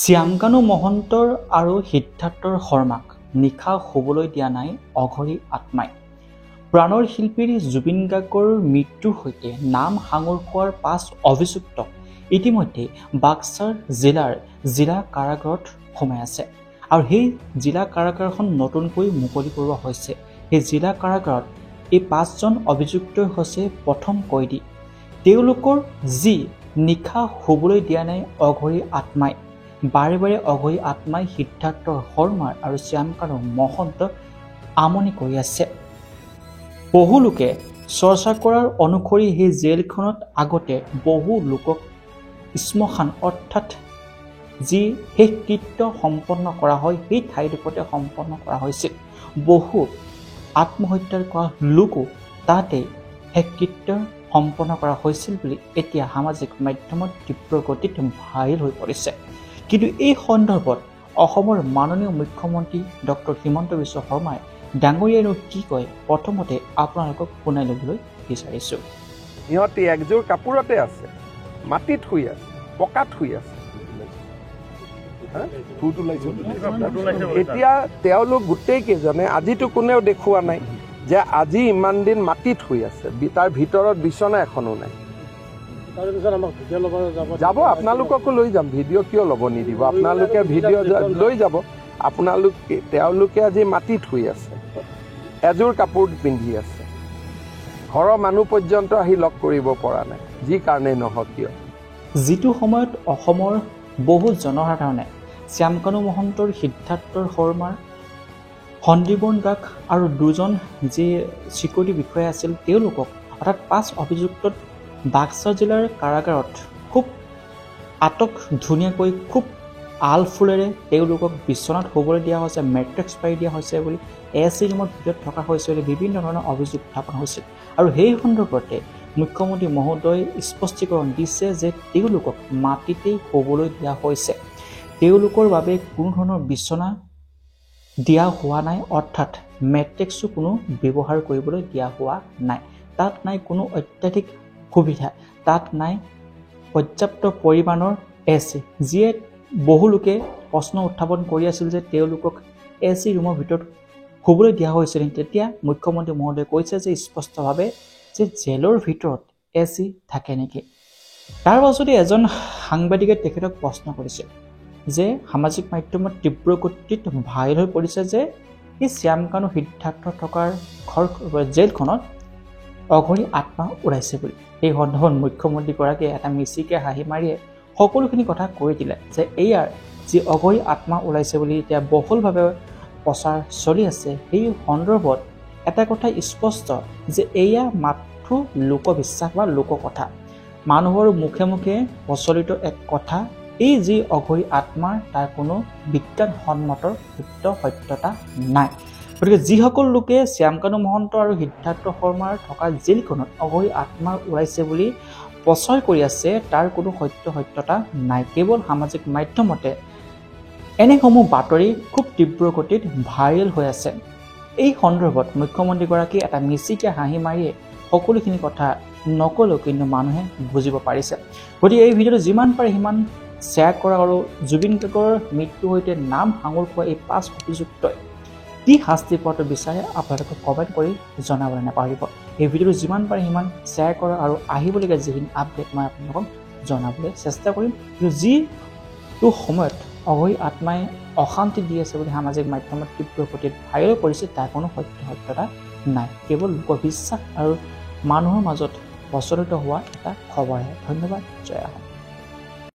শ্যামকানু মহন্তৰ আৰু সিদ্ধাৰ্থৰ শৰ্মাক নিশা শুবলৈ দিয়া নাই অঘৰী আত্মাই। প্ৰাণৰ শিল্পী জুবিন গাৰ্গৰ মৃত্যুৰ সৈতে নাম সাঙুৰ খোৱাৰ 5 অভিযুক্ত ইতিমধ্যে বাক্সাৰ জিলা কাৰাগাৰত সোমাই আছে আৰু সেই জিলা কাৰাগাৰখন নতুনকৈ মুকলি কৰোৱা হৈছে। সেই জিলা কাৰাগাৰত এই 5জন অভিযুক্তই হৈছে প্ৰথম কয়দী। তেওঁলোকৰ যি নিশা শুবলৈ দিয়া নাই অঘৰী আত্মাই, বাৰে বাৰে অঘৰী আত্মাই সিদ্ধাৰ্থ শৰ্মাৰ আৰু শ্যামকানু মহন্তক আমনি কৰি আছে। বহু লোকে চৰ্চা কৰাৰ অনুসৰি সেই জেলখনত আগতে বহু লোকক শ্মশান অৰ্থাৎ যি শেষকৃত্য সম্পন্ন কৰা হয় সেই ঠাইডোখৰতে সম্পন্ন কৰা হৈছিল। বহু আত্মহত্যাৰ কৰা লোকো তাতে শেষকৃত্য সম্পন্ন কৰা হৈছিল বুলি এতিয়া সামাজিক মাধ্যমত তীব্ৰ গতিত ভাইৰেল হৈ পৰিছে। কিন্তু এই সন্দৰ্ভত অসমৰ মাননীয় মুখ্যমন্ত্ৰী ডক্টৰ হিমন্ত বিশ্ব শৰ্মাই ডাঙৰীয়াইনো কি কয় প্ৰথমতে আপোনালোকক শুনাই ল'বলৈ বিচাৰিছোঁ। সিহঁতি একযোৰ কাপোৰতে আছে, মাটিত শুই আছে, পকাত শুই আছে। এতিয়া তেওঁলোক গোটেইকেইজনে আজিতো কোনেও দেখুওৱা নাই যে আজি ইমান দিন মাটিত শুই আছে, তাৰ ভিতৰত বিচনা এখনো নাই। যাব, আপোনালোককো লৈ যাম। ভিডিঅ' কিয় ল'ব নিদিব? আপোনালোকে ভিডিঅ' লৈ যাব। তেওঁলোকে আজি মাটিত শুই আছে, এযোৰ কাপোৰ পিন্ধি আছে। ঘৰৰ মানুহ পৰ্যন্ত আহি লগ কৰিব পৰা নাই, যি কাৰণেই নহওক কিয়। যিটো সময়ত অসমৰ বহু জনসাধাৰণে শ্যামকানু মহন্তৰ, সিদ্ধাৰ্থৰ শৰ্মাৰ, সন্দীপন গাৰ্গ আৰু 2জন যি চিকিউৰিটি বিষয়া আছিল তেওঁলোকক অৰ্থাৎ 5 অভিযুক্তত বাক্সা জিলাৰ কাৰাগাৰত খুব ধুনীয়াকৈ খুব আল ফুলেৰে তেওঁলোকক বিচনাত শুবলৈ দিয়া হৈছে, মেট্ৰিক্স পাৰি দিয়া হৈছে বুলি, AC ৰুমৰ ভিতৰত থকা হৈছে বুলি বিভিন্ন ধৰণৰ অভিযোগ উত্থাপন হৈছিল। আৰু সেই সন্দৰ্ভতে মুখ্যমন্ত্ৰী মহোদয়ে স্পষ্টীকৰণ দিছে যে তেওঁলোকক মাটিতেই শুবলৈ দিয়া হৈছে। তেওঁলোকৰ বাবে কোনো ধৰণৰ বিচনা দিয়া হোৱা নাই, অৰ্থাৎ মেট্ৰিক্সো কোনো ব্যৱহাৰ কৰিবলৈ দিয়া হোৱা নাই। তাত নাই কোনো অত্যাধিক সুবিধা, তাত নাই পৰ্যাপ্ত পৰিমাণৰ AC, যিয়ে বহু লোকে প্ৰশ্ন উত্থাপন কৰি আছিল যে তেওঁলোকক AC ৰুমৰ ভিতৰত শুবলৈ দিয়া হৈছিল। তেতিয়া মুখ্যমন্ত্ৰী মহোদয়ে কৈছে যে স্পষ্টভাৱে যে জেলৰ ভিতৰত AC থাকে নেকি। তাৰ পাছতে এজন সাংবাদিকে তেখেতক প্ৰশ্ন কৰিছে যে সামাজিক মাধ্যমত তীব্ৰ গতিত ভাইৰেল হৈ পৰিছে যে এই শ্যামকানু সিদ্ধাৰ্থ থকাৰ জেলখনত অঘৰী আত্মা ওলাইছে বুলি। এই সন্দৰ্ভত মুখ্যমন্ত্ৰীগৰাকীয়ে এটা মিচিকে হাঁহি মাৰিয়ে সকলোখিনি কথা কৈ দিলে যে এইয়াৰ যি অঘৰী আত্মা ওলাইছে বুলি এতিয়া বহুলভাৱে প্ৰচাৰ চলি আছে। সেই সন্দৰ্ভত এটা কথা স্পষ্ট যে এয়া মাথো লোকবিশ্বাস বা লোককথা, মানুহৰ মুখে মুখে প্ৰচলিত এক কথা। এই যি অঘৰী আত্মাৰ তাৰ কোনো বিজ্ঞানসন্মত সত্যতা নাই। গতিকে যিসকল লোকে শ্যামকানু মহন্ত আৰু সিদ্ধাৰ্থ শৰ্মাৰ থকা জেলখনত অঘৰী আত্মা ওলাইছে বুলি প্ৰচাৰ কৰি আছে তাৰ কোনো সত্যতা নাই। কেৱল সামাজিক মাধ্যমতে এনেসমূহ বাতৰি খুব তীব্ৰ গতিত ভাইৰেল হৈ আছে। এই সন্দৰ্ভত মুখ্যমন্ত্ৰীগৰাকী এটা মিচিকে হাঁহি মাৰিয়ে সকলোখিনি কথা নকলেও কিন্তু মানুহে বুজিব পাৰিছে। গতিকে এই ভিডিঅ'টো যিমান পাৰে সিমান শ্বেয়াৰ কৰা আৰু জুবিন গাৰ্গৰ মৃত্যুৰ সৈতে নাম সাঙুৰ খোৱা এই 5 অভিযুক্তই কি শাস্তি পোৱাটো বিচাৰে আপোনালোকে কমেণ্ট কৰি জনাবলৈ নাপাহৰিব। এই ভিডিঅ'টো যিমান পাৰে সিমান শ্বেয়াৰ কৰা আৰু আহিবলগীয়া যিখিনি আপডেট মই আপোনালোকক জনাবলৈ চেষ্টা কৰিম। কিন্তু যিটো সময়ত অঘৰী আত্মাই অশান্তি দি আছে বুলি সামাজিক মাধ্যমত তীব্ৰ গতিত ভাইৰেল কৰিছে তাৰ কোনো সত্যতা নাই, কেৱল লোকবিশ্বাস আৰু মানুহৰ মাজত প্ৰচলিত হোৱা এটা খবৰহে। ধন্যবাদ, জয় অসম।